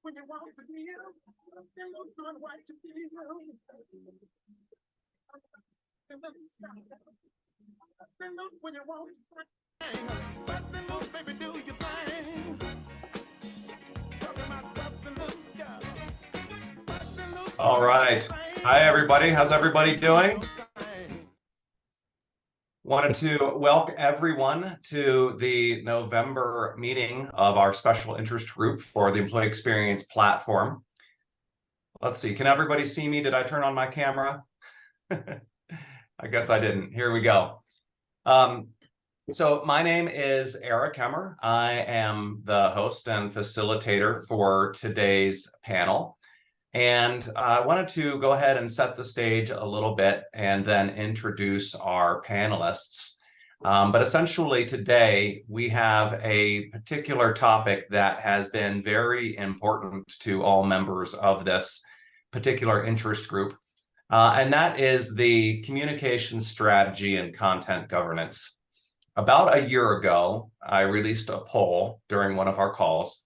when you want to be you. Nothing looks good right to be you. Nothing looks when you want to bustin' loose, baby, do your thing. Talking about bustin' loose, girl. Bustin' loose. All right. Hi, everybody. How's everybody doing? Wanted to welcome everyone to the November meeting of our special interest group for the Employee Experience Platform. Let's see. Can everybody see me? Did I turn on my camera? I guess I didn't. Here we go. So my name is Eric Hemmer. I am the host and facilitator for today's panel. And I wanted to go ahead and set the stage a little bit and then introduce our panelists. But essentially today we have a particular topic that has been very important to all members of this particular interest group. And that is the communication strategy and content governance. About a year ago, I released a poll during one of our calls.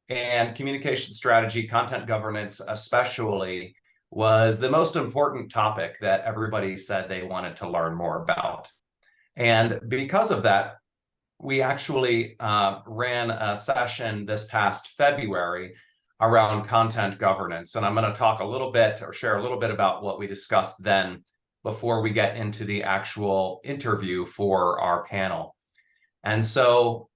And communication strategy, content governance especially, was the most important topic that everybody said they wanted to learn more about. And because of that, we actually ran a session this past February around content governance. And I'm going to talk a little bit or share a little bit about what we discussed then before we get into the actual interview for our panel. And so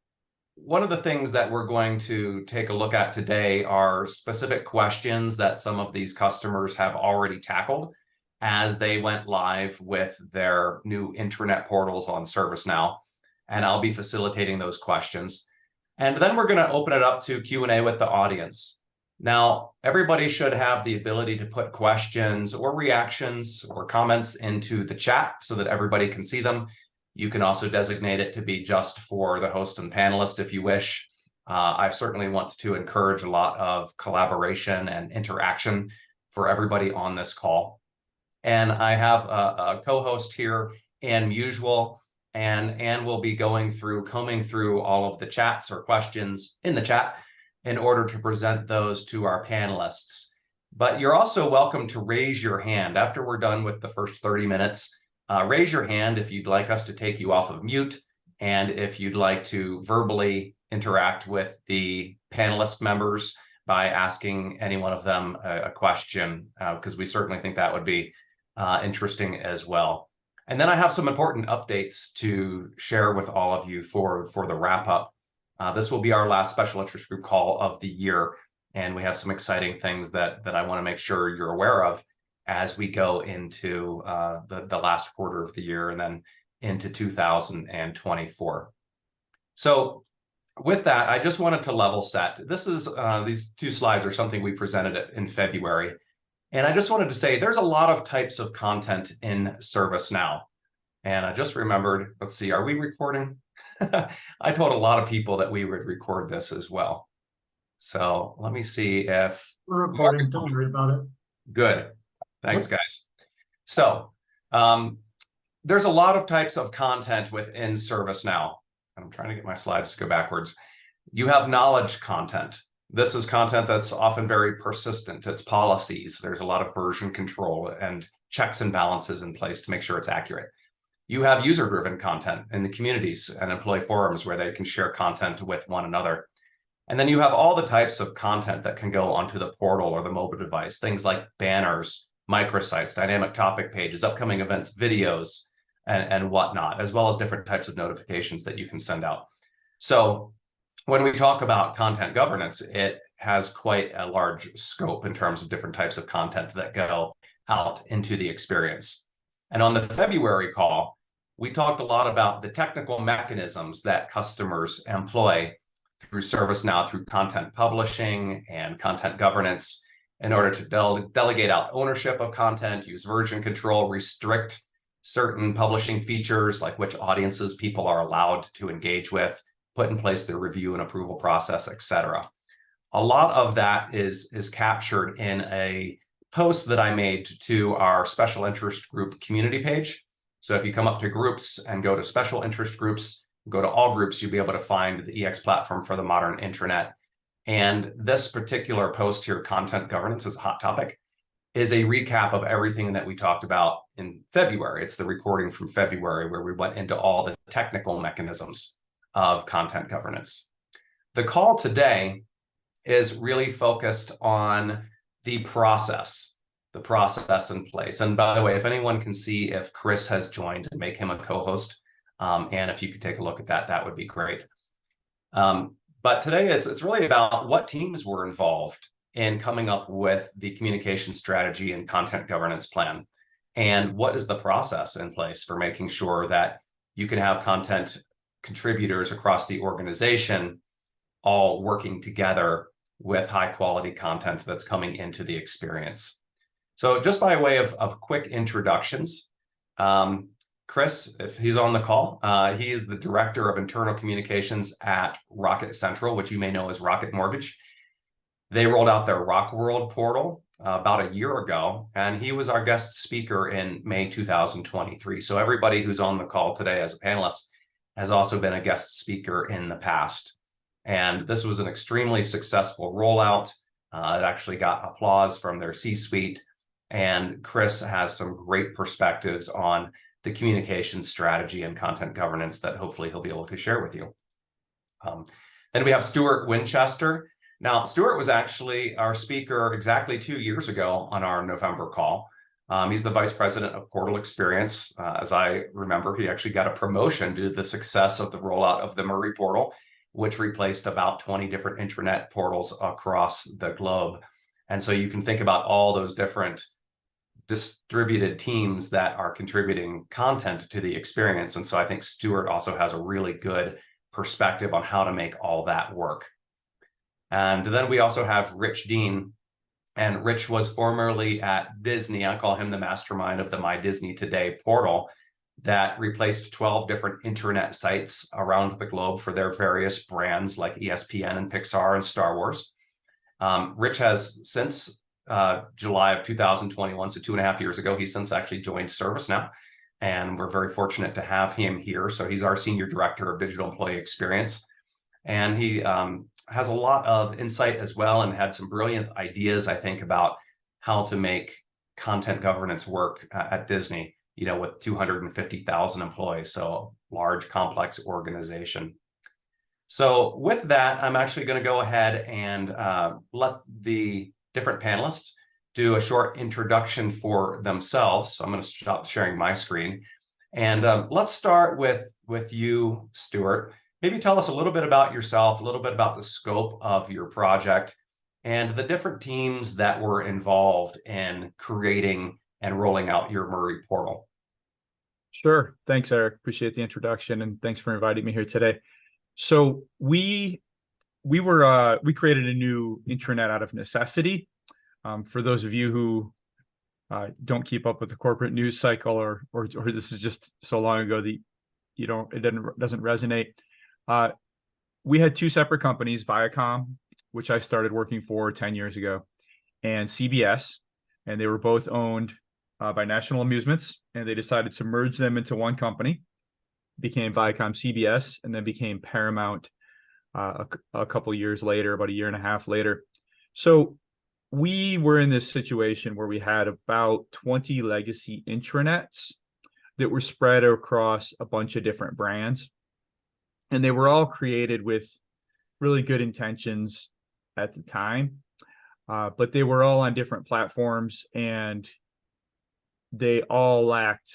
one of the things that we're going to take a look at today are specific questions that some of these customers have already tackled as they went live with their new intranet portals on ServiceNow. And I'll be facilitating those questions. And then we're going to open it up to Q&A with the audience. Now, everybody should have the ability to put questions or reactions or comments into the chat so that everybody can see them. You can also designate it to be just for the host and panelist if you wish. I certainly want to encourage a lot of collaboration and interaction for everybody on this call. And I have a co-host here, Ann Musial, and Ann will be combing through all of the chats or questions in the chat in order to present those to our panelists. But you're also welcome to raise your hand after we're done with the first 30 minutes. Raise your hand if you'd like us to take you off of mute, and if you'd like to verbally interact with the panelist members by asking any one of them a question, because we certainly think that would be interesting as well. And then I have some important updates to share with all of you for the wrap up. This will be our last special interest group call of the year, and we have some exciting things that I want to make sure you're aware of as we go into the last quarter of the year and then into 2024. So with that, I just wanted to level set. This is these two slides are something we presented in February. And I just wanted to say there's a lot of types of content in ServiceNow. And I just remembered, let's see, are we recording? I told a lot of people that we would record this as well. So let me see if we're recording. Don't worry about it. Good. Thanks, guys. So there's a lot of types of content within ServiceNow. I'm trying to get my slides to go backwards. You have knowledge content. This is content that's often very persistent. It's policies. There's a lot of version control and checks and balances in place to make sure it's accurate. You have user-driven content in the communities and employee forums where they can share content with one another. And then you have all the types of content that can go onto the portal or the mobile device, things like banners, microsites, dynamic topic pages, upcoming events, videos, and whatnot, as well as different types of notifications that you can send out. So when we talk about content governance, it has quite a large scope in terms of different types of content that go out into the experience. And on the February call, we talked a lot about the technical mechanisms that customers employ through ServiceNow, through content publishing and content governance, in order to delegate out ownership of content, use version control, restrict certain publishing features like which audiences people are allowed to engage with, put in place the review and approval process, etc. A lot of that is captured in a post that I made to our special interest group community page. So if you come up to groups and go to special interest groups, go to all groups, you'll be able to find the EX platform for the modern intranet. And this particular post here, content governance is a hot topic, is a recap of everything that we talked about in February. It's the recording from February where we went into all the technical mechanisms of content governance. The call today is really focused on the process in place. And by the way, if anyone can see if Chris has joined, make him a co-host. And if you could take a look at that, that would be great. But today it's really about what teams were involved in coming up with the communication strategy and content governance plan. And what is the process in place for making sure that you can have content contributors across the organization all working together with high quality content that's coming into the experience. So just by way of quick introductions, Chris, if he's on the call, he is the Director of Internal Communications at Rocket Central, which you may know as Rocket Mortgage. They rolled out their Rock World portal about a year ago, and he was our guest speaker in May 2023. So everybody who's on the call today as a panelist has also been a guest speaker in the past. And this was an extremely successful rollout. It actually got applause from their C-suite. And Chris has some great perspectives on the communication strategy and content governance that hopefully he'll be able to share with you. Then we have Stuart Winchester. Now, Stuart was actually our speaker exactly 2 years ago on our November call. He's the Vice President of Portal Experience. As I remember, he actually got a promotion due to the success of the rollout of the Murray portal, which replaced about 20 different intranet portals across the globe. And so you can think about all those different distributed teams that are contributing content to the experience. And so I think Stuart also has a really good perspective on how to make all that work. And then we also have Rich Dean. And Rich was formerly at Disney. I call him the mastermind of the My Disney Today portal that replaced 12 different internet sites around the globe for their various brands like ESPN and Pixar and Star Wars. Rich has since July of 2021, so 2.5 years ago, he's since actually joined ServiceNow, and we're very fortunate to have him here. So he's our Senior Director of Digital Employee Experience, and he has a lot of insight as well and had some brilliant ideas, I think, about how to make content governance work at Disney, you know, with 250,000 employees, so large, complex organization. So with that, I'm actually going to go ahead and let the different panelists do a short introduction for themselves. So I'm going to stop sharing my screen. And let's start with you, Stuart. Maybe tell us a little bit about yourself, a little bit about the scope of your project, and the different teams that were involved in creating and rolling out your Murray portal. Sure. Thanks, Eric. Appreciate the introduction, and thanks for inviting me here today. So we created a new intranet out of necessity. For those of you who don't keep up with the corporate news cycle, or this is just so long ago that it doesn't resonate. We had two separate companies, Viacom, which I started working for 10 years ago, and CBS, and they were both owned by National Amusements, and they decided to merge them into one company, became Viacom CBS, and then became Paramount a couple years later, about 1.5 years later. So we were in this situation where we had about 20 legacy intranets that were spread across a bunch of different brands. And they were all created with really good intentions at the time, but they were all on different platforms, and they all lacked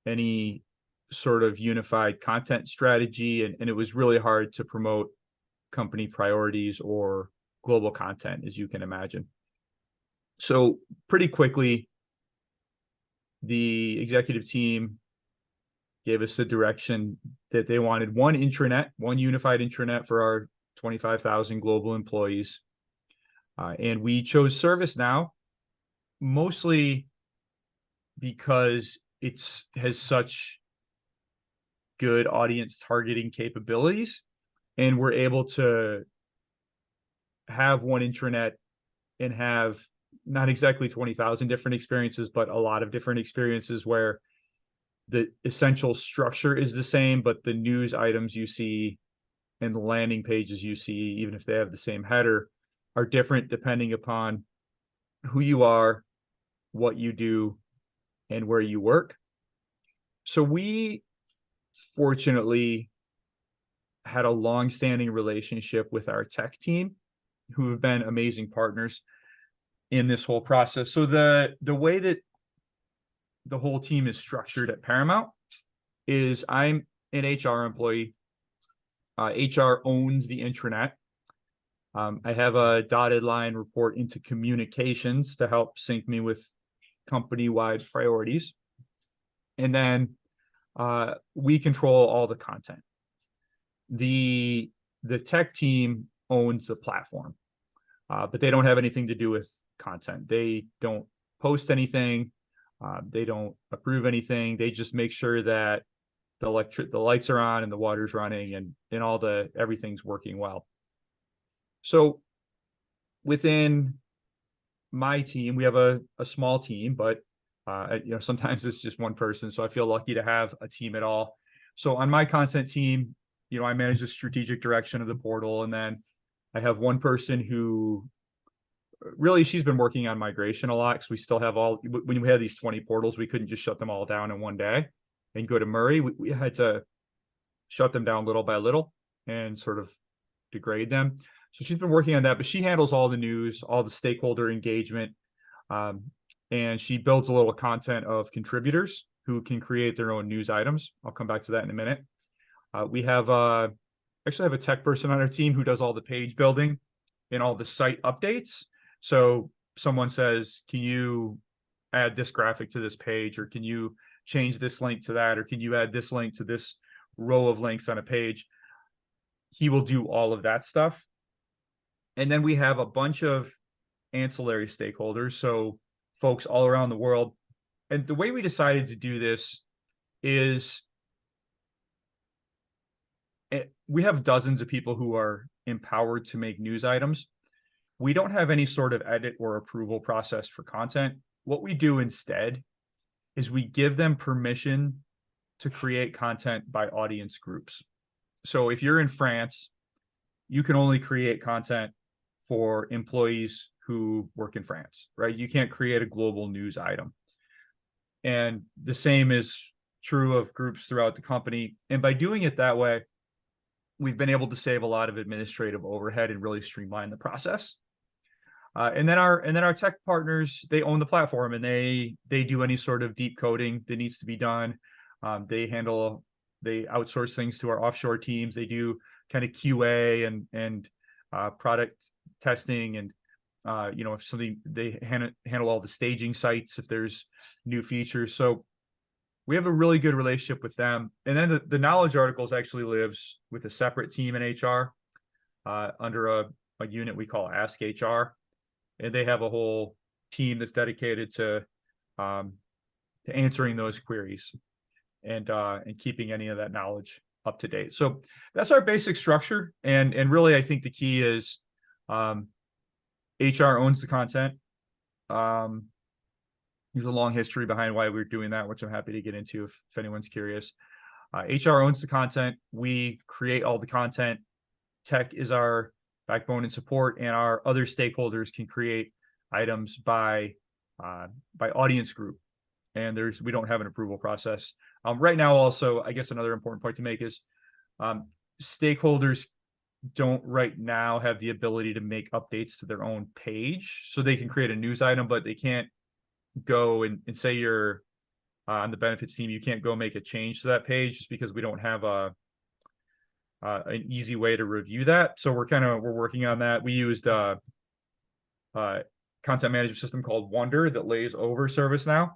any sort of unified content strategy, and it was really hard to promote company priorities or global content, as you can imagine. So pretty quickly, the executive team gave us the direction that they wanted one intranet, one unified intranet for our 25,000 global employees. And we chose ServiceNow mostly because it has such good audience targeting capabilities, and we're able to have one intranet and have not exactly 20,000 different experiences, but a lot of different experiences where the essential structure is the same, but the news items you see and the landing pages you see, even if they have the same header, are different depending upon who you are, what you do, and where you work. So we fortunately had a long-standing relationship with our tech team, who have been amazing partners in this whole process. So the way that the whole team is structured at Paramount is I'm an HR employee. HR owns the intranet. I have a dotted line report into communications to help sync me with company-wide priorities. And then we control all the content. The tech team owns the platform, but they don't have anything to do with content. They don't post anything. They don't approve anything. They just make sure that the lights are on and the water's running and everything's working well. So within my team, we have a small team, but sometimes it's just one person. So I feel lucky to have a team at all. So on my content team, I manage the strategic direction of the portal. And then I have one person who really, she's been working on migration a lot, because we still have when we had these 20 portals, we couldn't just shut them all down in one day and go to Murray. We had to shut them down little by little and sort of degrade them. So she's been working on that, but she handles all the news, all the stakeholder engagement, and she builds a little content of contributors who can create their own news items. I'll come back to that in a minute. We have actually have a tech person on our team who does all the page building and all the site updates. So someone says, can you add this graphic to this page, or can you change this link to that, or can you add this link to this row of links on a page? He will do all of that stuff. And then we have a bunch of ancillary stakeholders, so folks all around the world. And the way we decided to do this is we have dozens of people who are empowered to make news items. We don't have any sort of edit or approval process for content. What we do instead is we give them permission to create content by audience groups. So if you're in France, you can only create content for employees who work in France, right? You can't create a global news item. And the same is true of groups throughout the company. And by doing it that way, we've been able to save a lot of administrative overhead and really streamline the process. And then our tech partners, they own the platform, and they do any sort of deep coding that needs to be done. They outsource things to our offshore teams. They do kind of QA and product testing, and if something, they handle all the staging sites if there's new features. So we have a really good relationship with them. And then the knowledge articles actually lives with a separate team in HR under a unit we call Ask HR. And they have a whole team that's dedicated to answering those queries and keeping any of that knowledge up to date. So that's our basic structure. And really, I think the key is HR owns the content. There's a long history behind why we're doing that, which I'm happy to get into if anyone's curious. HR owns the content. We create all the content. Tech is our backbone and support, and our other stakeholders can create items by audience group. And we don't have an approval process. Right now, also, I guess another important point to make is stakeholders don't right now have the ability to make updates to their own page. So they can create a news item, but they can't go and say you're on the benefits team, you can't go make a change to that page just because we don't have an easy way to review that. So we're working on that. We used a content management system called Wonder that lays over ServiceNow.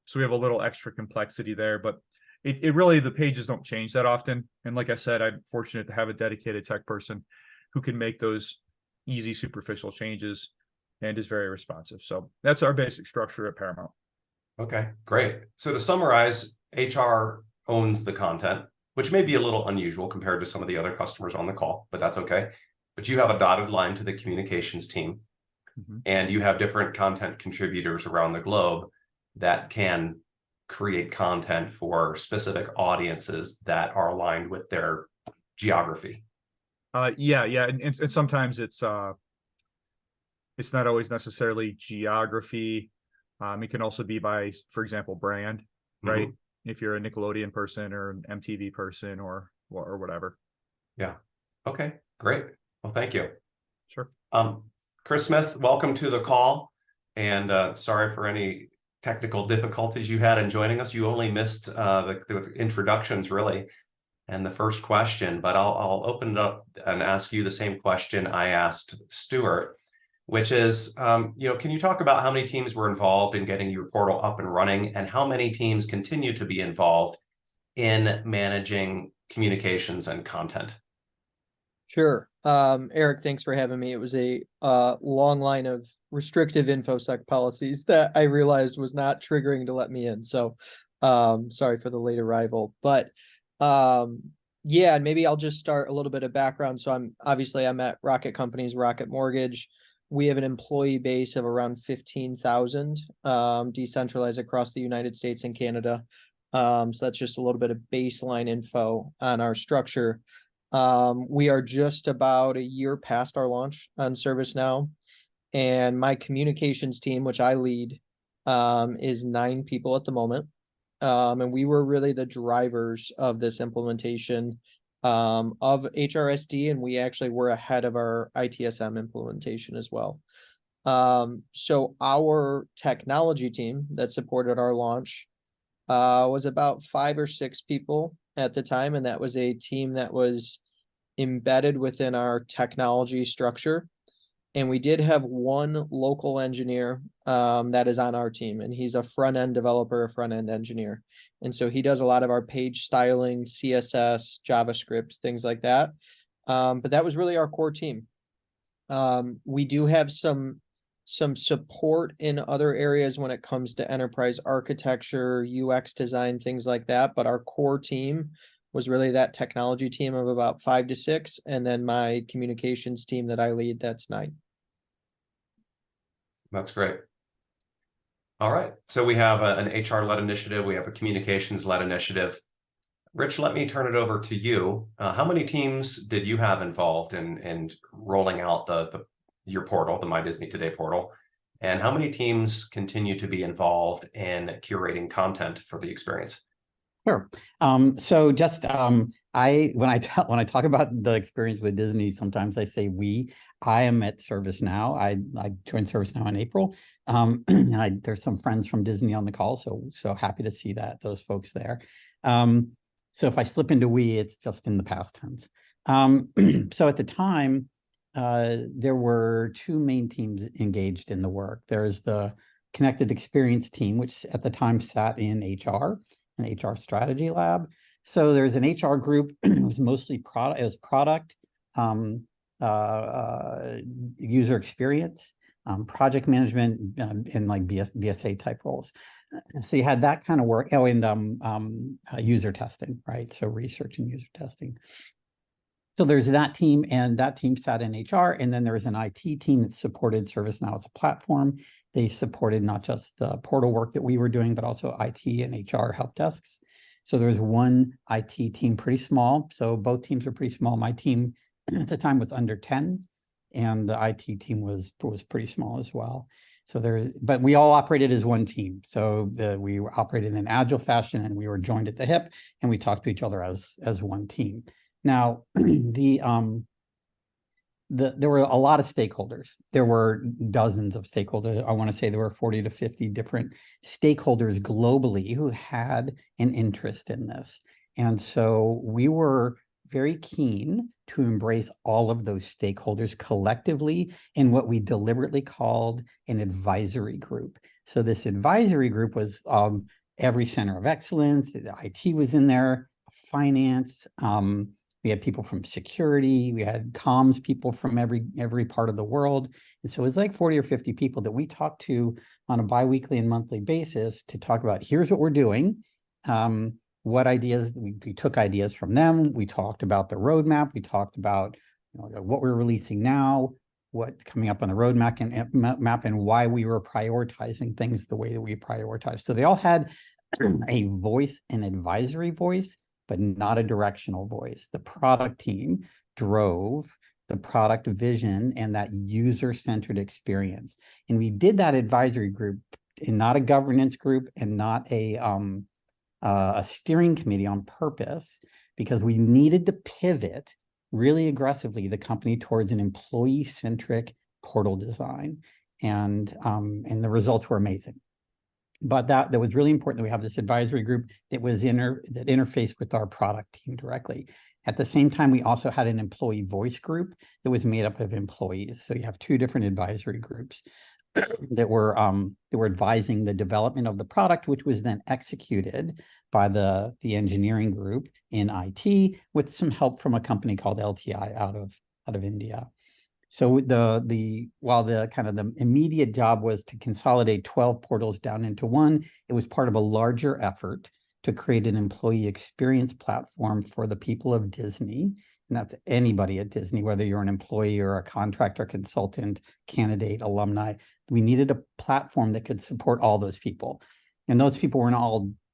So we have a little extra complexity there, but it really, the pages don't change that often. And like I said, I'm fortunate to have a dedicated tech person who can make those easy, superficial changes and is very responsive. So that's our basic structure at Paramount. Okay, great. So to summarize, HR owns the content, which may be a little unusual compared to some of the other customers on the call, but that's okay. But you have a dotted line to the communications team, and you have different content contributors around the globe that can create content for specific audiences that are aligned with their geography. Yeah, and sometimes it's not always necessarily geography. It can also be by, for example, brand, right? If you're a Nickelodeon person or an MTV person or whatever. Yeah. Okay, great. Well, thank you. Sure. Chris Smith, welcome to the call. And sorry for any technical difficulties you had in joining us. You only missed the introductions, really, and the first question, but I'll open it up and ask you the same question I asked Stuart, which is, can you talk about how many teams were involved in getting your portal up and running, and how many teams continue to be involved in managing communications and content? Sure. Eric, thanks for having me. It was a long line of restrictive InfoSec policies that I realized was not triggering to let me in. So sorry for the late arrival. But yeah, and maybe I'll just start a little bit of background. So I'm at Rocket Companies, Rocket Mortgage. We have an employee base of around 15,000, decentralized across the United States and Canada. So that's just a little bit of baseline info on our structure. We are just about a year past our launch on ServiceNow, and my communications team, which I lead, is 9 people at the moment. And we were really the drivers of this implementation of HRSD, and we actually were ahead of our ITSM implementation as well. So our technology team that supported our launch was about 5 or 6 people at the time, and that was a team that was embedded within our technology structure. And we did have one local engineer that is on our team, and he's a front-end developer, a front-end engineer. And so he does a lot of our page styling, CSS, JavaScript, things like that. But that was really our core team. We do have some support in other areas when it comes to enterprise architecture, UX design, things like that. But our core team was really that technology team of about 5 to 6. And then my communications team that I lead, that's 9. That's great. All right. So we have an HR-led initiative. We have a communications-led initiative. Rich, let me turn it over to you. How many teams did you have involved in rolling out your portal, the My Disney Today portal? And how many teams continue to be involved in curating content for the experience? Sure. So just when I talk about the experience with Disney, sometimes I say we. I am at ServiceNow. I joined ServiceNow in April. And there's some friends from Disney on the call, so happy to see those folks there. So if I slip into we, it's just in the past tense. So at the time, there were 2 main teams engaged in the work. There's the Connected Experience team, which at the time sat in HR, an HR strategy lab. So there's an HR group. It was mostly product, user experience, project management, and like BSA type roles. So you had that kind of work. Oh, and user testing, right? So research and user testing. So there's that team, and that team sat in HR, and then there was an IT team that supported ServiceNow as a platform. They supported not just the portal work that we were doing, but also IT and HR help desks. So there was one IT team, pretty small. So both teams were pretty small. My team at the time was under 10, and the IT team was pretty small as well. So but we all operated as one team. So we operated in an agile fashion, and we were joined at the hip, and we talked to each other as one team. Now, there were a lot of stakeholders. There were dozens of stakeholders. I want to say there were 40 to 50 different stakeholders globally who had an interest in this. And so we were very keen to embrace all of those stakeholders collectively in what we deliberately called an advisory group. So this advisory group was every center of excellence. The IT was in there, finance. We had people from security. We had comms people from every part of the world. And so it was like 40 or 50 people that we talked to on a biweekly and monthly basis to talk about, here's what we're doing. What ideas, we took ideas from them. We talked about the roadmap. We talked about what we're releasing now, what's coming up on the roadmap and why we were prioritizing things the way that we prioritize. So they all had a voice, an advisory voice, but not a directional voice. The product team drove the product vision and that user-centered experience. And we did that advisory group, and not a governance group and not a steering committee, on purpose, because we needed to pivot really aggressively the company towards an employee-centric portal design. And the results were amazing. But that was really important that we have this advisory group that was that interfaced with our product team directly. At the same time, we also had an employee voice group that was made up of employees. So you have two different advisory groups that were advising the development of the product, which was then executed by the engineering group in IT with some help from a company called LTI out of India. So while the immediate job was to consolidate 12 portals down into one, it was part of a larger effort to create an employee experience platform for the people of Disney. And that's anybody at Disney, whether you're an employee or a contractor, consultant, candidate, alumni. We needed a platform that could support all those people. And those people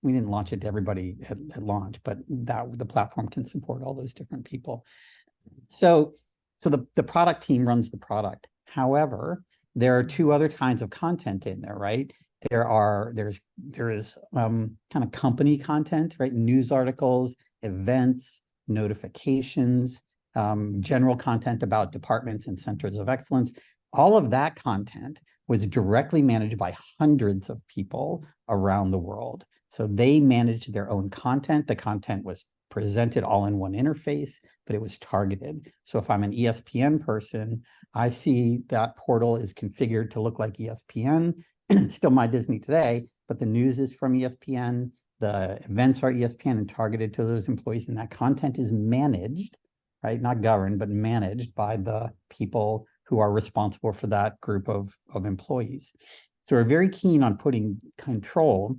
we didn't launch it to everybody at launch, but the platform can support all those different people. So the product team runs the product. However, there are two other kinds of content in there, right? There is kind of company content, right? News articles, events, notifications, general content about departments and centers of excellence. All of that content was directly managed by hundreds of people around the world. So they managed their own content. The content was presented all in one interface, but it was targeted. So if I'm an ESPN person, I see that portal is configured to look like ESPN. It's still My Disney Today, but the news is from ESPN. The events are ESPN and targeted to those employees, and that content is managed, right? Not governed, but managed by the people who are responsible for that group of employees. So we're very keen on putting control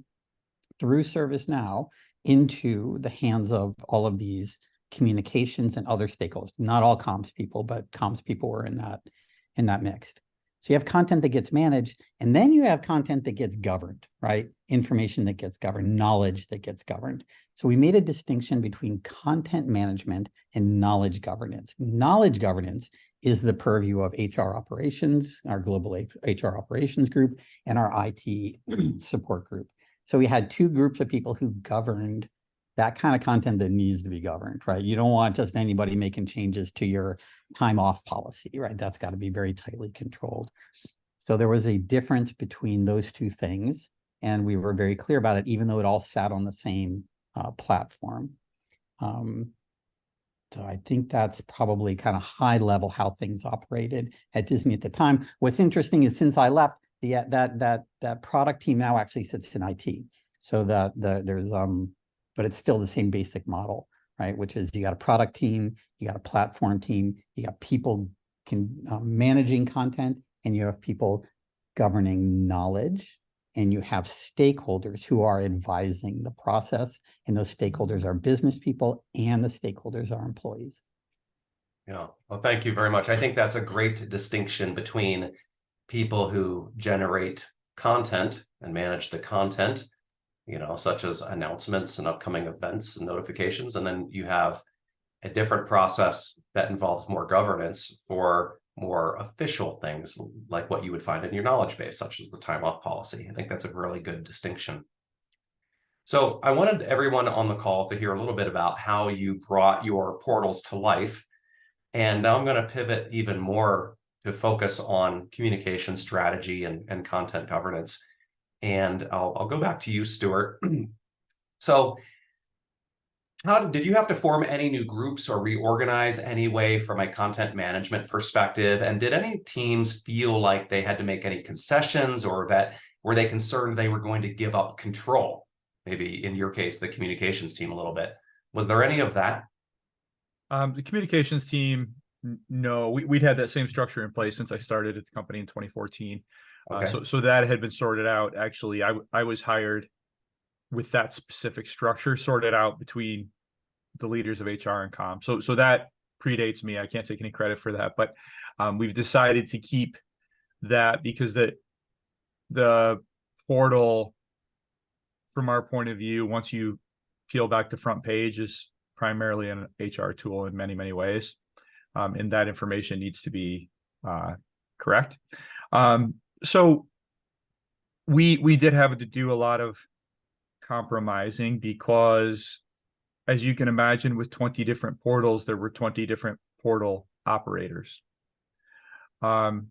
through ServiceNow into the hands of all of these communications and other stakeholders. Not all comms people, but comms people were in that mix. So you have content that gets managed, and then you have content that gets governed, right? Information that gets governed, knowledge that gets governed. So we made a distinction between content management and knowledge governance. Knowledge governance is the purview of HR operations, our global HR operations group, and our IT support group. So we had two groups of people who governed that kind of content that needs to be governed, right? You don't want just anybody making changes to your time off policy, right? That's got to be very tightly controlled. So there was a difference between those two things, and we were very clear about it, even though it all sat on the same platform. So I think that's probably kind of high level how things operated at Disney at the time. What's interesting is since I left, that product team now actually sits in IT. So but it's still the same basic model, right? Which is you got a product team, you got a platform team, you got people managing content, and you have people governing knowledge, and you have stakeholders who are advising the process, and those stakeholders are business people, and the stakeholders are employees. Yeah, well, thank you very much. I think that's a great distinction between people who generate content and manage the content, such as announcements and upcoming events and notifications. And then you have a different process that involves more governance for more official things, like what you would find in your knowledge base, such as the time off policy. I think that's a really good distinction. So I wanted everyone on the call to hear a little bit about how you brought your portals to life. And now I'm going to pivot even more to focus on communication strategy and content governance. And I'll go back to you, Stuart. So did you have to form any new groups or reorganize any way from a content management perspective? And did any teams feel like they had to make any concessions, or were they concerned they were going to give up control? Maybe in your case, the communications team a little bit. Was there any of that? The communications team, no, we'd had that same structure in place since I started at the company in 2014. Okay. So that had been sorted out. Actually, I was hired with that specific structure sorted out between the leaders of HR and comm. So that predates me. I can't take any credit for that, but we've decided to keep that because the portal, from our point of view, once you peel back the front page, is primarily an HR tool in many, many ways. and that information needs to be correct. So we did have to do a lot of compromising because, as you can imagine, with 20 different portals, there were 20 different portal operators. Some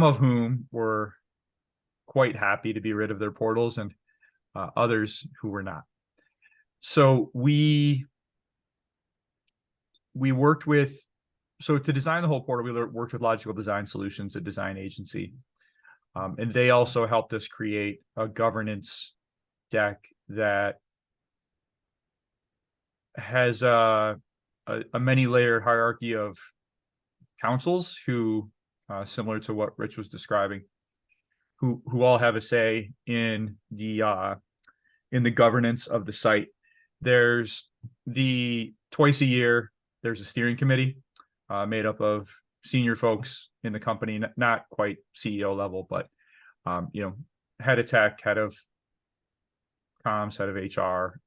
of whom were quite happy to be rid of their portals, and others who were not. So we worked with, so to design the whole portal, we worked with Logical Design Solutions, a design agency. And they also helped us create a governance deck that has a many-layered hierarchy of councils who, similar to what Rich was describing, who all have a say in the governance of the site. There's twice a year, there's a steering committee made up of senior folks in the company, not quite CEO level, but head of tech, head of comms, head of HR,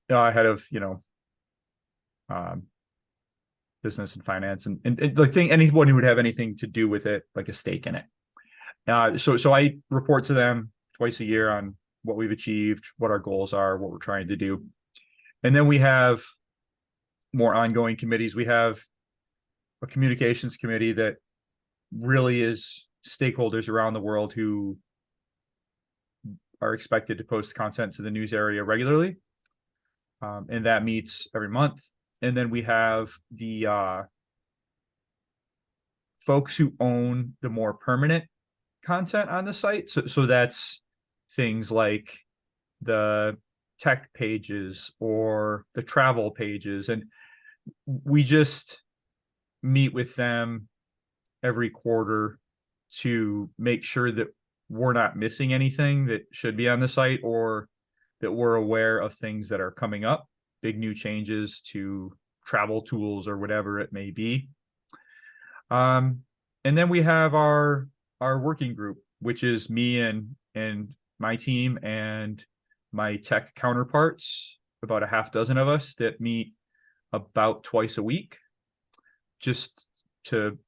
head of business and finance, and the thing, anyone who would have anything to do with it, like a stake in it. So I report to them twice a year on what we've achieved, what our goals are, what we're trying to do. And then we have more ongoing committees. We have a communications committee that really is stakeholders around the world who are expected to post content to the news area regularly. And that meets every month. And then we have the folks who own the more permanent content on the site. So that's things like the tech pages or the travel pages. And we just meet with them every quarter to make sure that we're not missing anything that should be on the site, or that we're aware of things that are coming up, big new changes to travel tools or whatever it may be. And then we have our working group, which is me and my team and my tech counterparts, about a half dozen of us that meet about twice a week, just to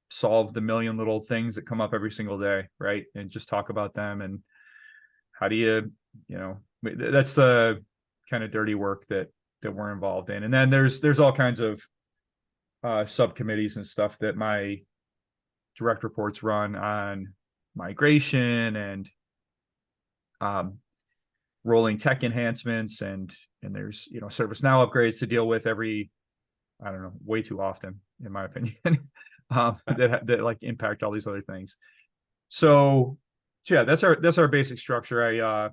solve the million little things that come up every single day, right? And just talk about them, and how do you that's the kind of dirty work that we're involved in. And then there's all kinds of subcommittees and stuff that my direct reports run on migration and rolling tech enhancements, and there's ServiceNow upgrades to deal with every, I don't know, way too often in my opinion, that like impact all these other things. So yeah, that's our basic structure.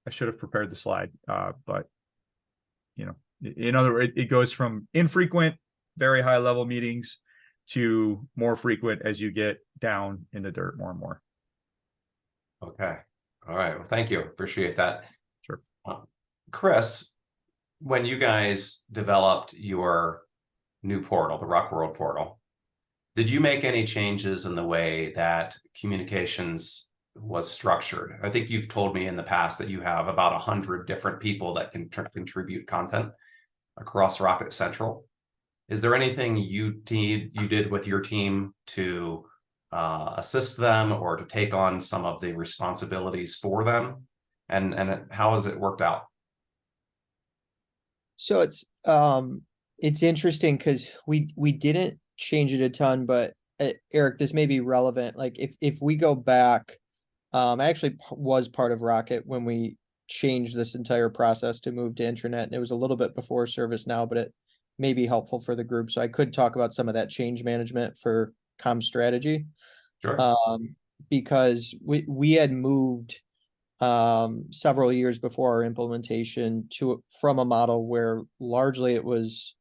I should have prepared the slide, but in other words, it goes from infrequent, very high level meetings to more frequent as you get down in the dirt more and more. Okay. All right. Well, thank you. Appreciate that. Sure. Chris, when you guys developed your new portal, the Rock World portal, did you make any changes in the way that communications was structured? I think you've told me in the past that you have about 100 different people that can contribute content across Rocket Central. Is there anything you did with your team to assist them, or to take on some of the responsibilities for them, and how has it worked out? So it's interesting because we didn't change it a ton, but Eric, this may be relevant. Like if we go back, I actually was part of Rocket when we changed this entire process to move to intranet, and it was a little bit before ServiceNow, but it may be helpful for the group. So I could talk about some of that change management for comm strategy. Sure. Because we had moved several years before our implementation from a model where largely it was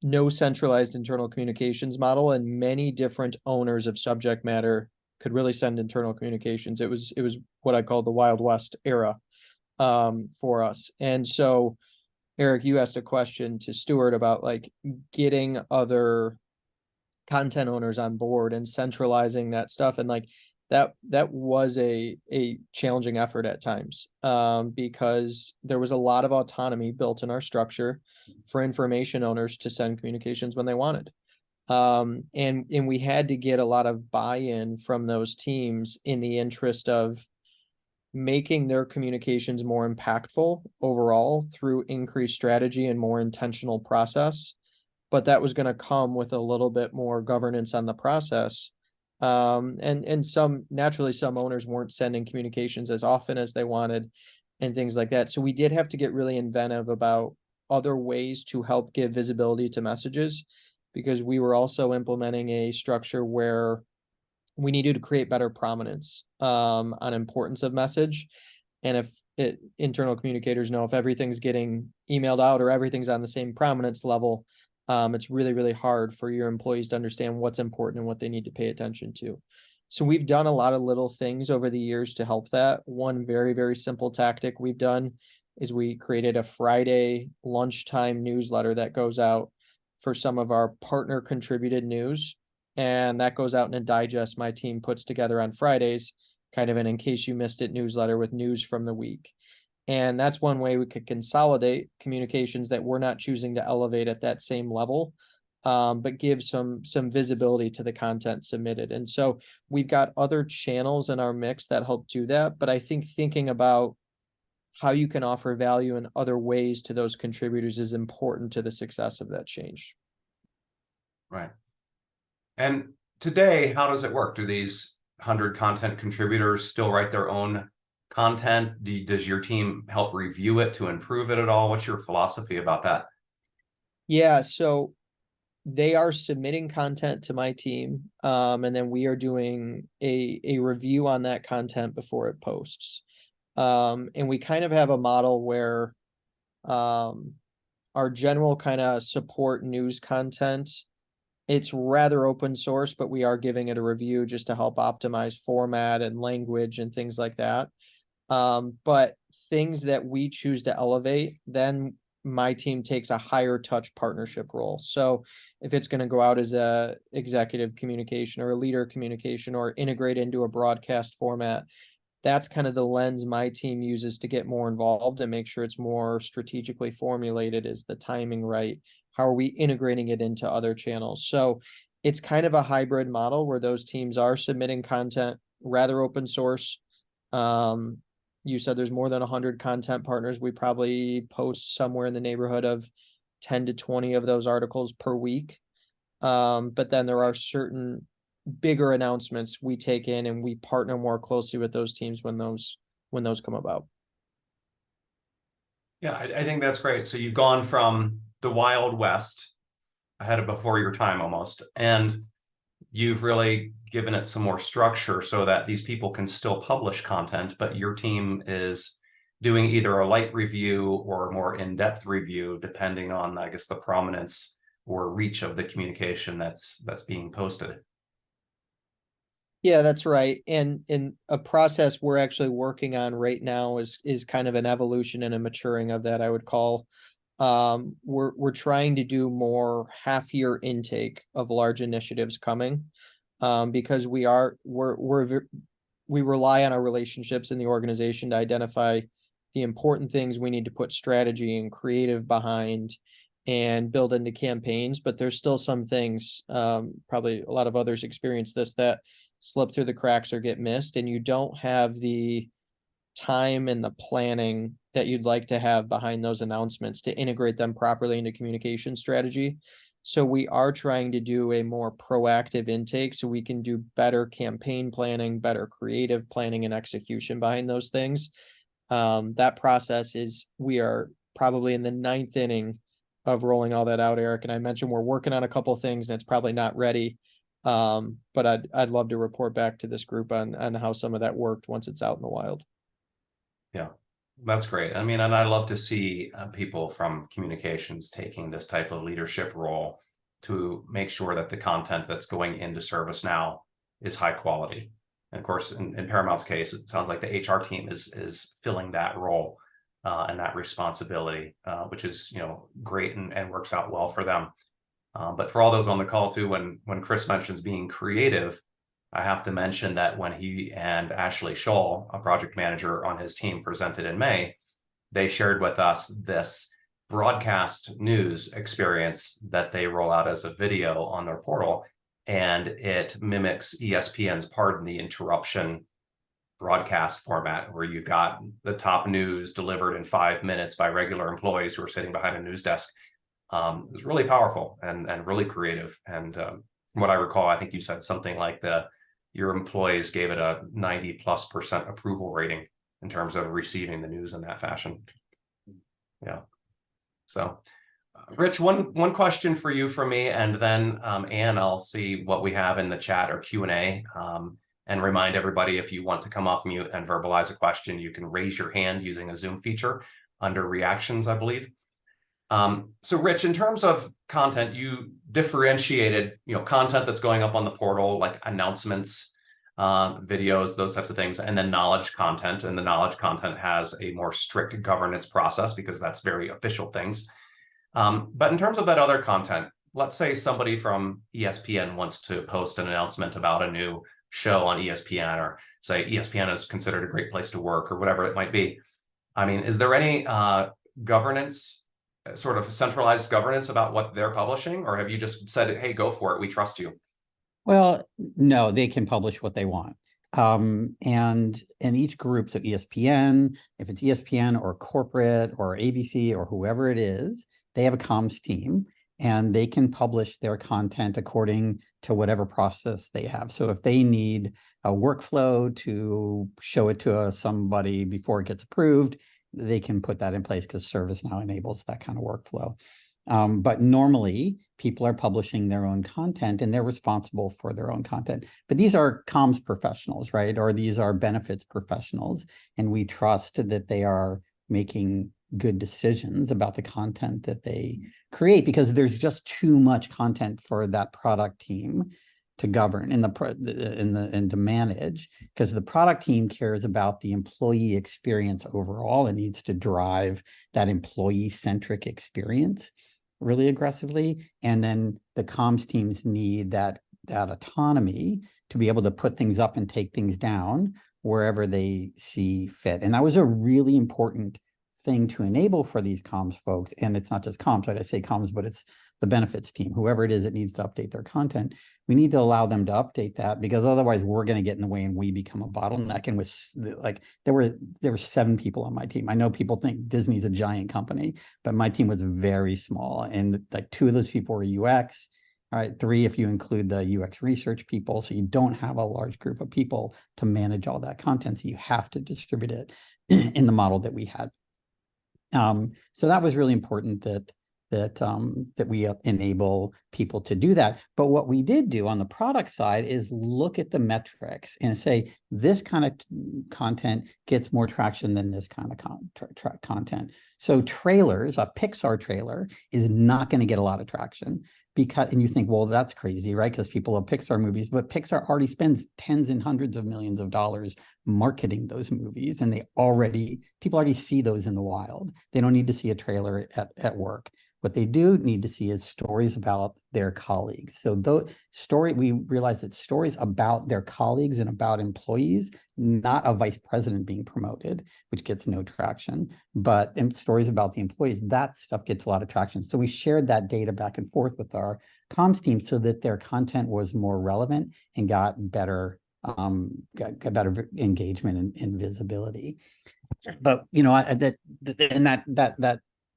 no centralized internal communications model, and many different owners of subject matter could really send internal communications. It was what I call the Wild West era for us. And so, Eric, you asked a question to Stuart about like getting other content owners on board and centralizing that stuff. And like that was a challenging effort at times, because there was a lot of autonomy built in our structure for information owners to send communications when they wanted. And we had to get a lot of buy-in from those teams in the interest of making their communications more impactful overall through increased strategy and more intentional process. But that was going to come with a little bit more governance on the process. And some owners weren't sending communications as often as they wanted and things like that. So we did have to get really inventive about other ways to help give visibility to messages, because we were also implementing a structure where we needed to create better prominence on importance of message. And if internal communicators know if everything's getting emailed out or everything's on the same prominence level, it's really, really hard for your employees to understand what's important and what they need to pay attention to. So we've done a lot of little things over the years to help that. One very, very simple tactic we've done is we created a Friday lunchtime newsletter that goes out for some of our partner contributed news. And that goes out in a digest my team puts together on Fridays, kind of an in case you missed it newsletter with news from the week. And that's one way we could consolidate communications that we're not choosing to elevate at that same level, but give some visibility to the content submitted. And so we've got other channels in our mix that help do that. But I think thinking about how you can offer value in other ways to those contributors is important to the success of that change. Right. And today, how does it work? Do these 100 content contributors still write their own content? Does your team help review it to improve it at all? What's your philosophy about that? Yeah, so they are submitting content to my team, and then we are doing a review on that content before it posts. And we kind of have a model where our general kind of support news content, it's rather open source, but we are giving it a review just to help optimize format and language and things like that. But things that we choose to elevate, then my team takes a higher touch partnership role. So if it's going to go out as a executive communication or a leader communication or integrate into a broadcast format, that's kind of the lens my team uses to get more involved and make sure it's more strategically formulated. Is the timing right? How are we integrating it into other channels? So it's kind of a hybrid model where those teams are submitting content, rather open source. You said there's more than 100 content partners. We probably post somewhere in the neighborhood of 10 to 20 of those articles per week. But then there are certain bigger announcements we take in and we partner more closely with those teams when those come about. Yeah, I think that's great. So you've gone from the Wild West ahead of before your time almost, and you've really given it some more structure so that these people can still publish content, but your team is doing either a light review or a more in-depth review, depending on, I guess, the prominence or reach of the communication that's being posted. Yeah, that's right. And in a process we're actually working on right now is kind of an evolution and a maturing of that, I would call. We're trying to do more half-year intake of large initiatives coming, because we rely on our relationships in the organization to identify the important things we need to put strategy and creative behind and build into campaigns. But there's still some things, probably a lot of others experience this, that slip through the cracks or get missed, and you don't have the time and the planning that you'd like to have behind those announcements to integrate them properly into communication strategy. So we are trying to do a more proactive intake so we can do better campaign planning, better creative planning and execution behind those things. That process we are probably in the 9th inning of rolling all that out, Eric. And I mentioned we're working on a couple of things and it's probably not ready. But I'd love to report back to this group on how some of that worked once it's out in the wild. Yeah, that's great. I mean, and I love to see people from communications taking this type of leadership role to make sure that the content that's going into ServiceNow is high quality. And of course, in Paramount's case, it sounds like the HR team is filling that role and that responsibility, which is, great and works out well for them. But for all those on the call too, when Chris mentions being creative, I have to mention that when he and Ashley Scholl, a project manager on his team, presented in May, they shared with us this broadcast news experience that they roll out as a video on their portal, and it mimics ESPN's Pardon the Interruption broadcast format, where you've got the top news delivered in 5 minutes by regular employees who are sitting behind a news desk. It's really powerful and really creative. And from what I recall, I think you said something like your employees gave it a 90+% approval rating in terms of receiving the news in that fashion. Yeah. So, Rich, one question for you from me, and then Anne, I'll see what we have in the chat or Q&A, and remind everybody, if you want to come off mute and verbalize a question, you can raise your hand using a Zoom feature under reactions, I believe. So Rich, in terms of content, you differentiated, content that's going up on the portal, like announcements, videos, those types of things, and then knowledge content. And the knowledge content has a more strict governance process because that's very official things. But in terms of that other content, let's say somebody from ESPN wants to post an announcement about a new show on ESPN, or say ESPN is considered a great place to work, or whatever it might be. I mean, is there any governance, sort of centralized governance about what they're publishing, or have you just said, hey, go for it, we trust you? Well, no, they can publish what they want. And each group, so ESPN, if it's ESPN or corporate or ABC or whoever it is, they have a comms team, and they can publish their content according to whatever process they have. So if they need a workflow to show it to somebody before it gets approved, they can put that in place because ServiceNow enables that kind of workflow. But normally people are publishing their own content, and they're responsible for their own content. But these are comms professionals, right? Or these are benefits professionals. And we trust that they are making good decisions about the content that they create, because there's just too much content for that product team to govern and to manage, because the product team cares about the employee experience overall. It needs to drive that employee-centric experience really aggressively. And then the comms teams need that autonomy to be able to put things up and take things down wherever they see fit. And that was a really important thing to enable for these comms folks. And it's not just comms, right? I say comms, but it's the benefits team, whoever it is that needs to update their content. We need to allow them to update that, because otherwise we're going to get in the way and we become a bottleneck. And with like, there were 7 people on my team. I know people think Disney's a giant company, but my team was very small. And like 2 of those people were UX, all right, 3 if you include the UX research people. So you don't have a large group of people to manage all that content. So you have to distribute it in the model that we had. So that was really important that we enable people to do that. But what we did do on the product side is look at the metrics and say, this kind of content gets more traction than this kind of content. So trailers, a Pixar trailer is not going to get a lot of traction, and you think, well, that's crazy, right? Because people love Pixar movies, but Pixar already spends tens and hundreds of millions of dollars marketing those movies, and people already see those in the wild. They don't need to see a trailer at work. What they do need to see is stories about their colleagues. So we realized that stories about their colleagues and about employees, not a vice president being promoted, which gets no traction, but stories about the employees, that stuff gets a lot of traction. So we shared that data back and forth with our comms team so that their content was more relevant and got better engagement and visibility. But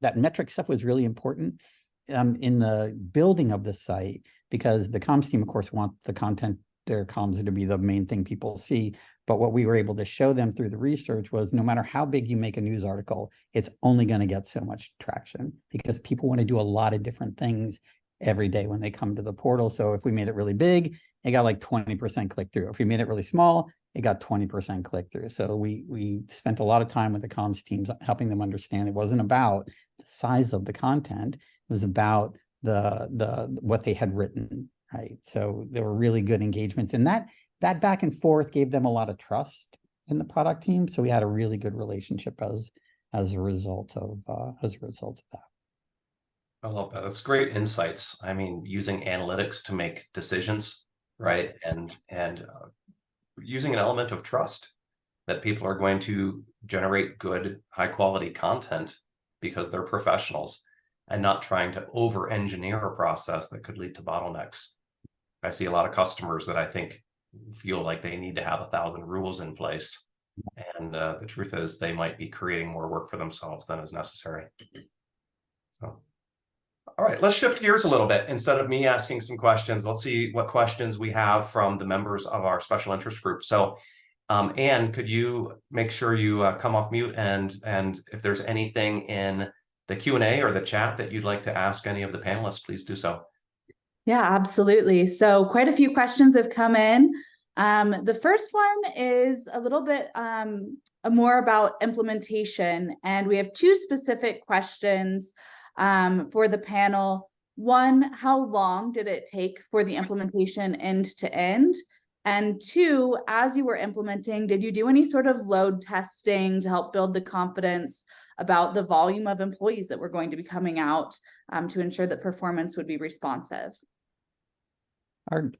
that metric stuff was really important in the building of the site, because the comms team, of course, want the content, their comms to be the main thing people see. But what we were able to show them through the research was no matter how big you make a news article, it's only going to get so much traction, because people want to do a lot of different things every day when they come to the portal. So if we made it really big, it got like 20% click through. If we made it really small, it got 20% click through. So we spent a lot of time with the comms teams helping them understand it wasn't about the size of the content. It was about what they had written, right? So there were really good engagements, and that back and forth gave them a lot of trust in the product team. So we had a really good relationship as a result of that. I love that. That's great insights. I mean, using analytics to make decisions right? And using an element of trust that people are going to generate good, high quality content because they're professionals and not trying to over engineer a process that could lead to bottlenecks. I see a lot of customers that I think feel like they need to have 1,000 rules in place. And the truth is they might be creating more work for themselves than is necessary. So, all right, let's shift gears a little bit. Instead of me asking some questions, let's see what questions we have from the members of our special interest group. So, Anne, could you make sure you come off mute and if there's anything in the Q&A or the chat that you'd like to ask any of the panelists, please do so. Yeah, absolutely. So quite a few questions have come in. The first one is a little bit more about implementation, and we have two specific questions for the panel. One, how long did it take for the implementation end to end? And two, as you were implementing, did you do any sort of load testing to help build the confidence about the volume of employees that were going to be coming out to ensure that performance would be responsive?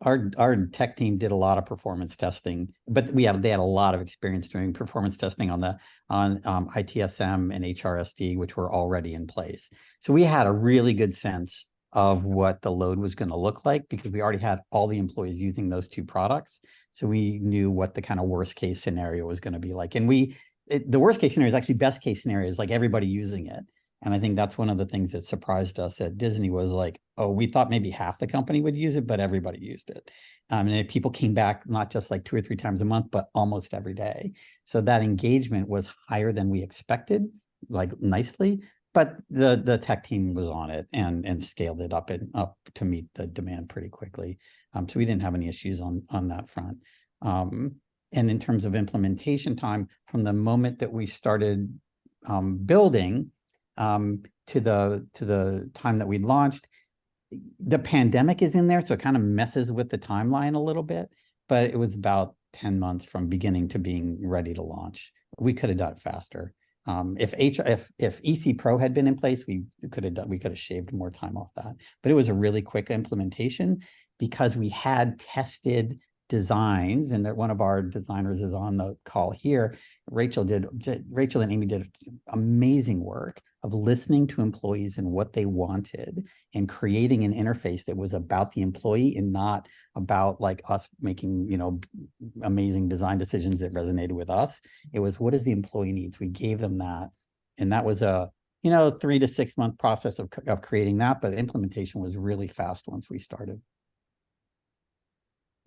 Our tech team did a lot of performance testing, but they had a lot of experience doing performance testing on ITSM and HRSD, which were already in place. So we had a really good sense of what the load was going to look like because we already had all the employees using those two products. So we knew what the kind of worst case scenario was going to be like. And the worst case scenario is actually best case scenario is like everybody using it. And I think that's one of the things that surprised us at Disney was like, oh, we thought maybe half the company would use it, but everybody used it. And people came back not just like 2 or 3 times a month, but almost every day. So that engagement was higher than we expected, like nicely. But the tech team was on it and scaled it up to meet the demand pretty quickly. So we didn't have any issues on that front. And in terms of implementation time, from the moment that we started building to the time that we launched, the pandemic is in there, so it kind of messes with the timeline a little bit. But it was about 10 months from beginning to being ready to launch. We could have done it faster. If EC Pro had been in place, we could have shaved more time off that. But it was a really quick implementation because we had tested designs, and that one of our designers is on the call here. Rachel and Amy did amazing work of listening to employees and what they wanted and creating an interface that was about the employee and not about like us making, amazing design decisions that resonated with us. It was, what does the employee needs? We gave them that. And that was a, 3 to 6 month process of creating that, but implementation was really fast once we started.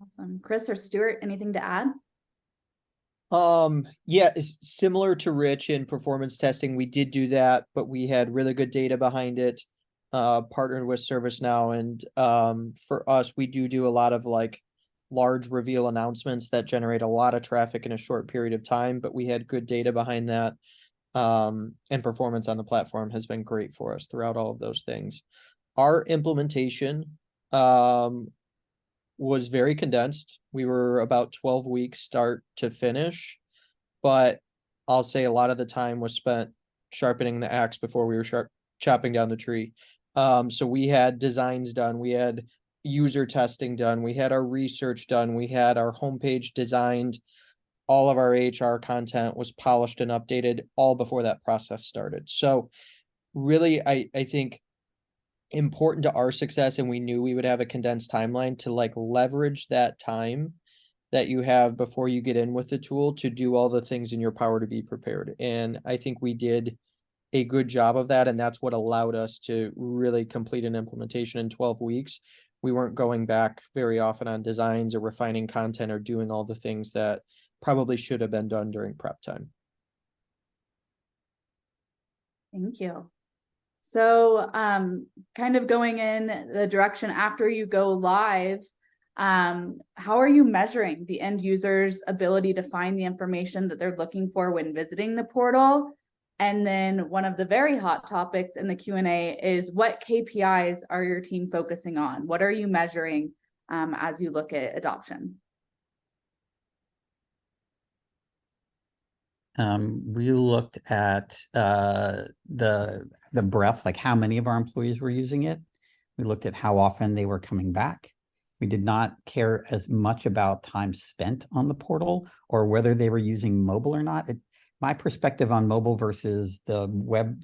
Awesome. Chris or Stuart, anything to add? Yeah, it's similar to Rich in performance testing. We did do that, but we had really good data behind it, partnered with ServiceNow. And for us, we do a lot of like large reveal announcements that generate a lot of traffic in a short period of time, but we had good data behind that. And performance on the platform has been great for us throughout all of those things. Our implementation, was very condensed. We were about 12 weeks start to finish, but I'll say a lot of the time was spent sharpening the axe before we were chopping down the tree. So we had designs done, we had user testing done, we had our research done, we had our homepage designed, all of our HR content was polished and updated all before that process started. So really, I think important to our success, and we knew we would have a condensed timeline to like leverage that time that you have before you get in with the tool to do all the things in your power to be prepared. And I think we did a good job of that, and that's what allowed us to really complete an implementation in 12 weeks. We weren't going back very often on designs or refining content or doing all the things that probably should have been done during prep time. Thank you. So kind of going in the direction after you go live, how are you measuring the end user's ability to find the information that they're looking for when visiting the portal? And then one of the very hot topics in the Q&A is, what KPIs are your team focusing on? What are you measuring as you look at adoption? We looked at the breadth, like how many of our employees were using it. We looked at how often they were coming back. We did not care as much about time spent on the portal or whether they were using mobile or not. My perspective on mobile versus the web,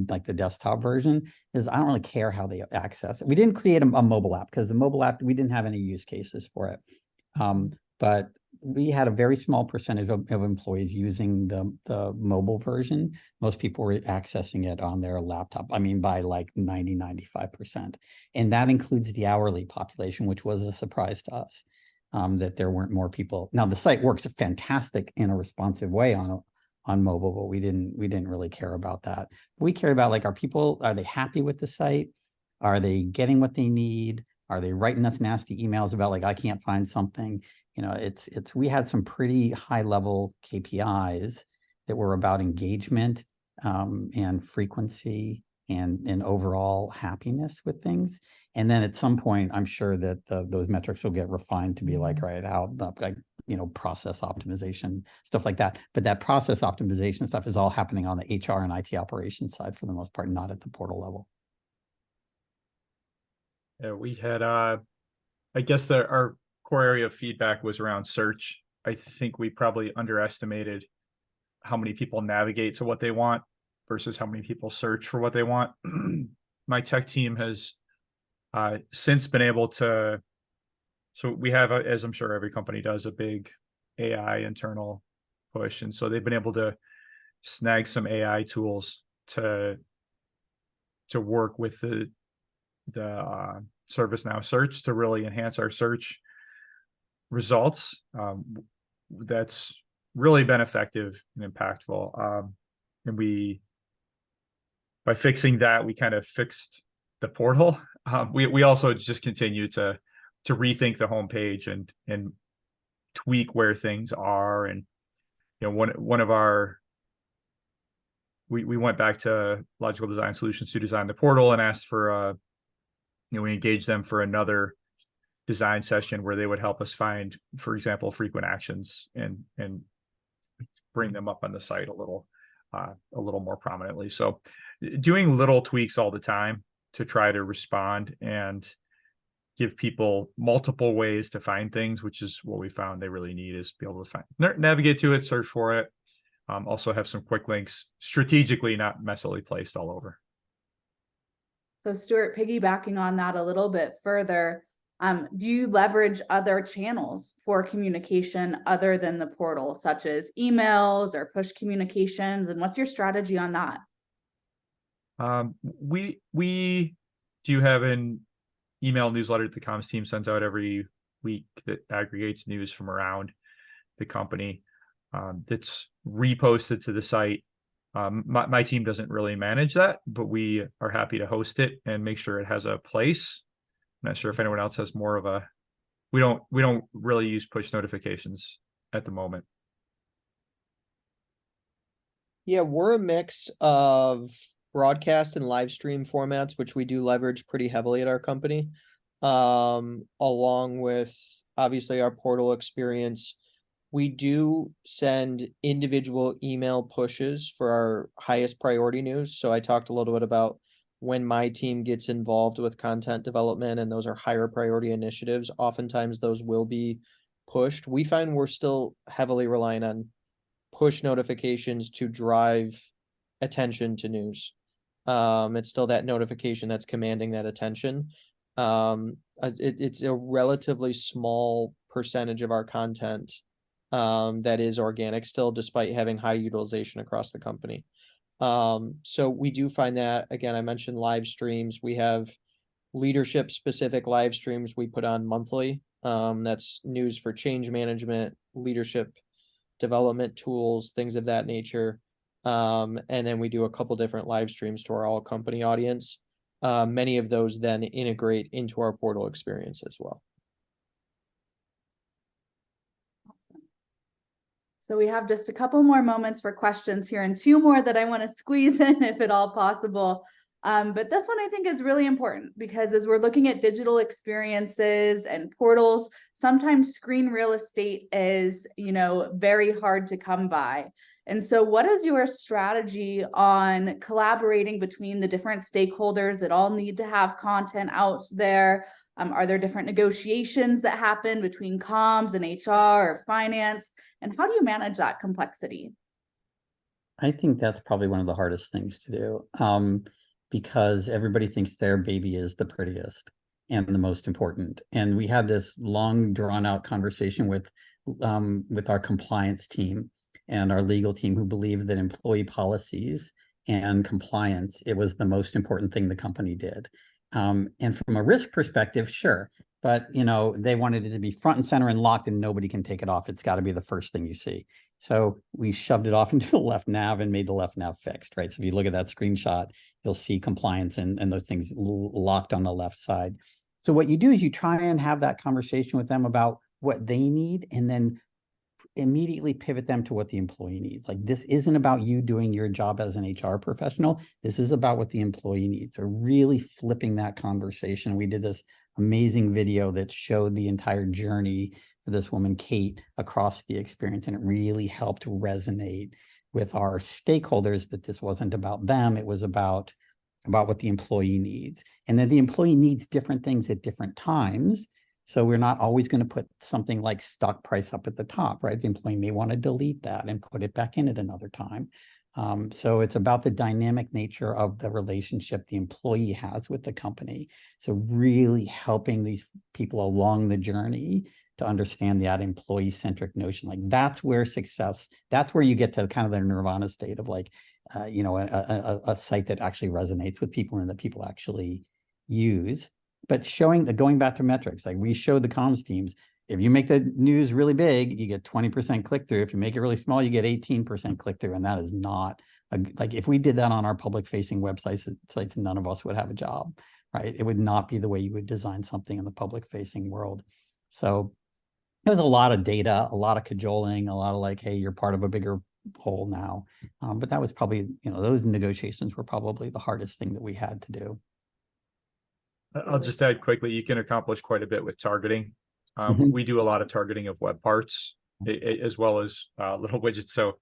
like the desktop version, is I don't really care how they access it. We didn't create a mobile app because the mobile app, we didn't have any use cases for it. But we had a very small percentage of employees using the mobile version. Most people were accessing it on their laptop. I mean, by like 90-95%. And that includes the hourly population, which was a surprise to us, that there weren't more people. Now the site works fantastic in a responsive way on mobile, but we didn't really care about that. We cared about, like, are they happy with the site? Are they getting what they need? Are they writing us nasty emails about, like, I can't find something? You know, we had some pretty high level KPIs that were about engagement and frequency and overall happiness with things. And then at some point, I'm sure that those metrics will get refined to be like, right, how, like, process optimization, stuff like that. But that process optimization stuff is all happening on the HR and IT operations side for the most part, not at the portal level. Yeah, we had, I guess our core area of feedback was around search. I think we probably underestimated how many people navigate to what they want versus how many people search for what they want. My tech team has since been able to, so we have, as I'm sure every company does, a big AI internal push. And so they've been able to snag some AI tools to work with the ServiceNow search to really enhance our search results. That's really been effective and impactful. And by fixing that, we kind of fixed the portal. We also just continue to rethink the homepage and tweak where things are. And one of our, we went back to Logical Design Solutions to design the portal and asked for we engaged them for another design session where they would help us find, for example, frequent actions and bring them up on the site a little more prominently. So doing little tweaks all the time to try to respond and give people multiple ways to find things, which is what we found they really need, is be able to navigate to it, search for it. Also have some quick links, strategically, not messily placed all over. So Stuart, piggybacking on that a little bit further, do you leverage other channels for communication other than the portal, such as emails or push communications? And what's your strategy on that? We do have an email newsletter that the comms team sends out every week that aggregates news from around the company. That's reposted to the site. My team doesn't really manage that, but we are happy to host it and make sure it has a place. I'm not sure if anyone else has more of a, we don't really use push notifications at the moment. Yeah, we're a mix of broadcast and live stream formats, which we do leverage pretty heavily at our company. Along with obviously our portal experience. We do send individual email pushes for our highest priority news. So I talked a little bit about when my team gets involved with content development and those are higher priority initiatives, oftentimes those will be pushed. We find we're still heavily relying on push notifications to drive attention to news. It's still that notification that's commanding that attention. It's a relatively small percentage of our content that is organic still, despite having high utilization across the company. So we do find that, again, I mentioned live streams. We have leadership specific live streams we put on monthly. That's news for change management, leadership development tools, things of that nature. And then we do a couple different live streams to our all company audience. Many of those then integrate into our portal experience as well. Awesome. So we have just a couple more moments for questions here and two more that I want to squeeze in if at all possible. But this one I think is really important because as we're looking at digital experiences and portals, sometimes screen real estate is, very hard to come by. And so what is your strategy on collaborating between the different stakeholders that all need to have content out there? Are there different negotiations that happen between comms and HR or finance? And how do you manage that complexity? I think that's probably one of the hardest things to do, because everybody thinks their baby is the prettiest and the most important. And we had this long drawn out conversation with our compliance team and our legal team, who believed that employee policies and compliance, it was the most important thing the company did. And from a risk perspective, sure, but they wanted it to be front and center and locked, and nobody can take it off. It's got to be the first thing you see. So we shoved it off into the left nav and made the left nav fixed, right? So if you look at that screenshot, you'll see compliance and those things locked on the left side. So what you do is you try and have that conversation with them about what they need, and then immediately pivot them to what the employee needs. Like, this isn't about you doing your job as an HR professional. This is about what the employee needs. So really flipping that conversation. We did this amazing video that showed the entire journey for this woman, Kate, across the experience. And it really helped resonate with our stakeholders that this wasn't about them. It was about what the employee needs. And that the employee needs different things at different times. So we're not always going to put something like stock price up at the top, right? The employee may want to delete that and put it back in at another time. So it's about the dynamic nature of the relationship the employee has with the company. So really helping these people along the journey to understand that employee-centric notion. Like, that's where success, that's where you get to kind of the nirvana state of like, a site that actually resonates with people and that people actually use. But going back to metrics, like we showed the comms teams, if you make the news really big, you get 20% click-through. If you make it really small, you get 18% click-through. And that is not, like, if we did that on our public-facing websites, none of us would have a job, right? It would not be the way you would design something in the public-facing world. So there was a lot of data, a lot of cajoling, a lot of like, hey, you're part of a bigger whole now. But that was probably, those negotiations were probably the hardest thing that we had to do. I'll just add quickly, you can accomplish quite a bit with targeting. We do a lot of targeting of web parts as well as little widgets. So,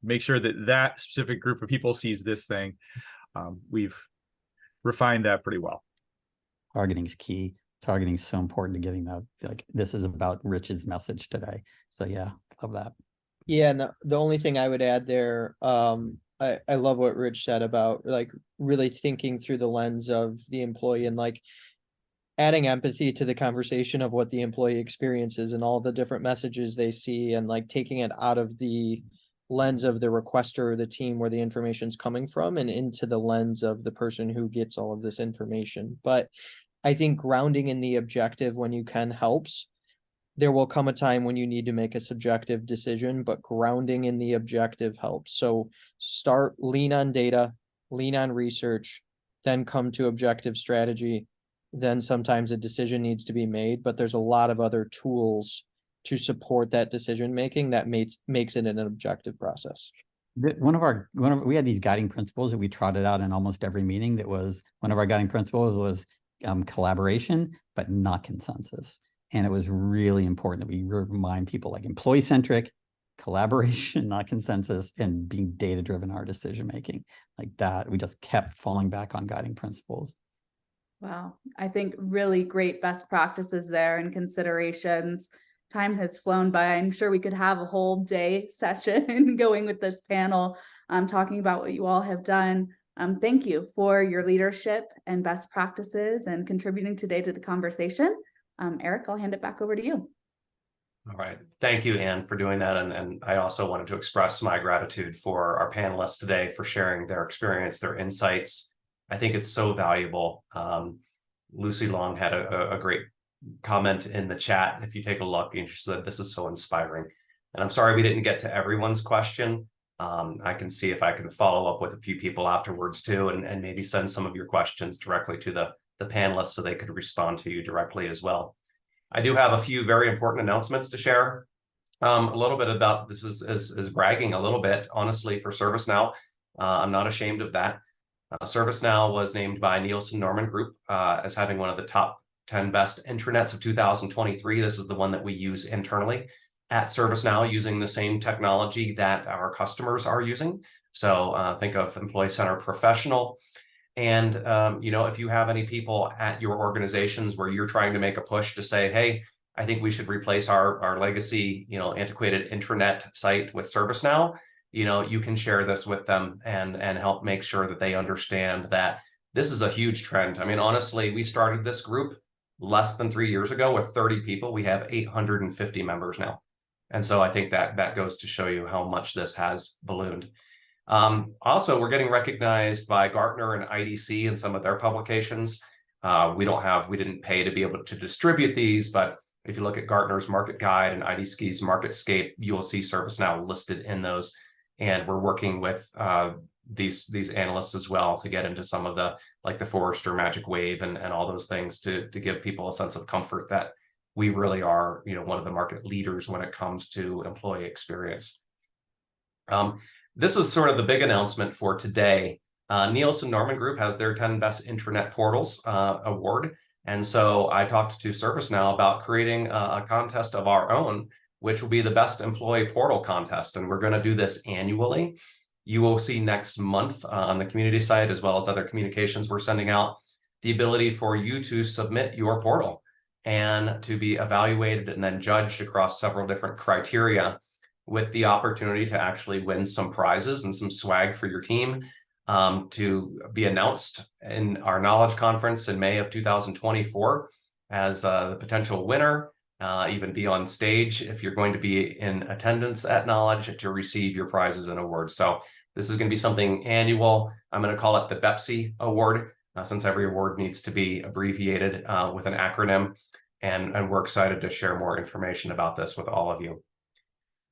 make sure that specific group of people sees this thing. We've refined that pretty well. Targeting is key. Targeting is so important to getting that. Like, this is about Rich's message today. So yeah, love that. Yeah, and the only thing I would add there, I love what Rich said about like really thinking through the lens of the employee and like adding empathy to the conversation of what the employee experiences and all the different messages they see, and like taking it out of the lens of the requester or the team where the information's coming from and into the lens of the person who gets all of this information. But I think grounding in the objective when you can helps. There will come a time when you need to make a subjective decision, but grounding in the objective helps. So lean on data, lean on research, then come to objective strategy. Then sometimes a decision needs to be made, but there's a lot of other tools to support that decision making that makes it an objective process. We had these guiding principles that we trotted out in almost every meeting. That was one of our guiding principles was collaboration, but not consensus. And it was really important that we remind people like employee-centric, collaboration, not consensus, and being data-driven in our decision-making. Like that, we just kept falling back on guiding principles. Wow. I think really great best practices there and considerations. Time has flown by. I'm sure we could have a whole day session going with this panel, talking about what you all have done. Thank you for your leadership and best practices and contributing today to the conversation. Eric, I'll hand it back over to you. All right. Thank you, Anne, for doing that. And I also wanted to express my gratitude for our panelists today for sharing their experience, their insights. I think it's so valuable. Lucy Long had a great comment in the chat. If you take a look, she said, this is so inspiring. And I'm sorry we didn't get to everyone's question. I can see if I can follow up with a few people afterwards too, and maybe send some of your questions directly to the panelists so they could respond to you directly as well. I do have a few very important announcements to share. A little bit about this is bragging a little bit, honestly, for ServiceNow. I'm not ashamed of that. ServiceNow was named by Nielsen Norman Group as having one of the top 10 best intranets of 2023. This is the one that we use internally at ServiceNow using the same technology that our customers are using. So think of Employee Center Professional. And, you know, if you have any people at your organizations where you're trying to make a push to say, hey, I think we should replace our legacy, you know, antiquated intranet site with ServiceNow, you know, you can share this with them and help make sure that they understand that this is a huge trend. I mean, honestly, we started this group less than 3 years ago with 30 people. We have 850 members now. And so I think that goes to show you how much this has ballooned. Also, we're getting recognized by Gartner and IDC in some of their publications. We didn't pay to be able to distribute these, but if you look at Gartner's Market Guide and IDC's MarketScape, you will see ServiceNow listed in those. And we're working with these analysts as well to get into some of the, like the Forrester Magic Wave and all those things to give people a sense of comfort that we really are, you know, one of the market leaders when it comes to employee experience. This is sort of the big announcement for today. Nielsen Norman Group has their 10 Best Intranet Portals award. And so I talked to ServiceNow about creating a contest of our own, which will be the Best Employee Portal Contest. And we're going to do this annually. You will see next month on the community site, as well as other communications we're sending out, the ability for you to submit your portal and to be evaluated and then judged across several different criteria, with the opportunity to actually win some prizes and some swag for your team, to be announced in our Knowledge Conference in May of 2024 as the potential winner, even be on stage if you're going to be in attendance at Knowledge to receive your prizes and awards. So this is going to be something annual. I'm going to call it the BEPSI Award, since every award needs to be abbreviated with an acronym. And we're excited to share more information about this with all of you.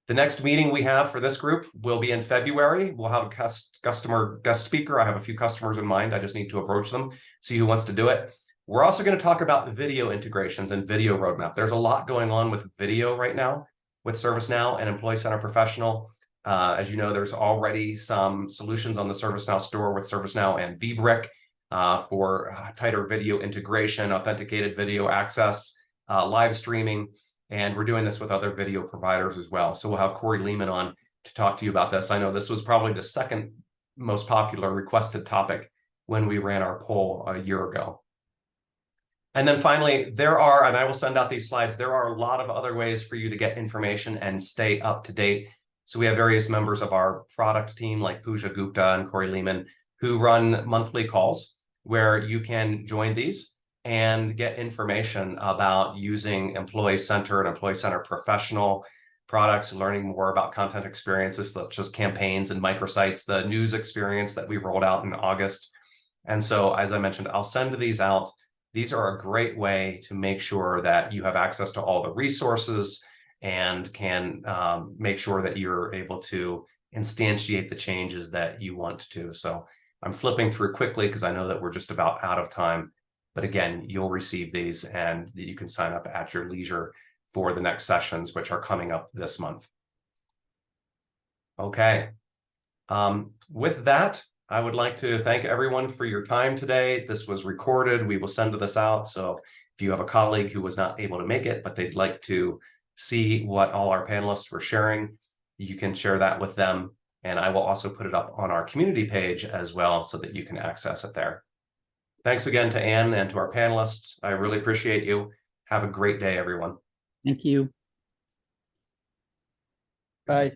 The next meeting we have for this group will be in February. We'll have a guest speaker. I have a few customers in mind. I just need to approach them, see who wants to do it. We're also going to talk about video integrations and video roadmap. There's a lot going on with video right now with ServiceNow and Employee Center Professional. As you know, there's already some solutions on the ServiceNow store with ServiceNow and vBrick for tighter video integration, authenticated video access, live streaming. And we're doing this with other video providers as well. So we'll have Corey Lehman on to talk to you about this. I know this was probably the second most popular requested topic when we ran our poll a year ago. And then finally, and I will send out these slides, there are a lot of other ways for you to get information and stay up to date. So we have various members of our product team like Pooja Gupta and Corey Lehman who run monthly calls where you can join these and get information about using Employee Center and Employee Center Professional products, learning more about content experiences such as campaigns and microsites, the news experience that we rolled out in August. And so, as I mentioned, I'll send these out. These are a great way to make sure that you have access to all the resources and can make sure that you're able to instantiate the changes that you want to. So I'm flipping through quickly because I know that we're just about out of time. But again, you'll receive these and you can sign up at your leisure for the next sessions, which are coming up this month. Okay. With that, I would like to thank everyone for your time today. This was recorded. We will send this out. So if you have a colleague who was not able to make it, but they'd like to see what all our panelists were sharing, you can share that with them. And I will also put it up on our community page as well so that you can access it there. Thanks again to Anne and to our panelists. I really appreciate you. Have a great day, everyone. Thank you. Bye.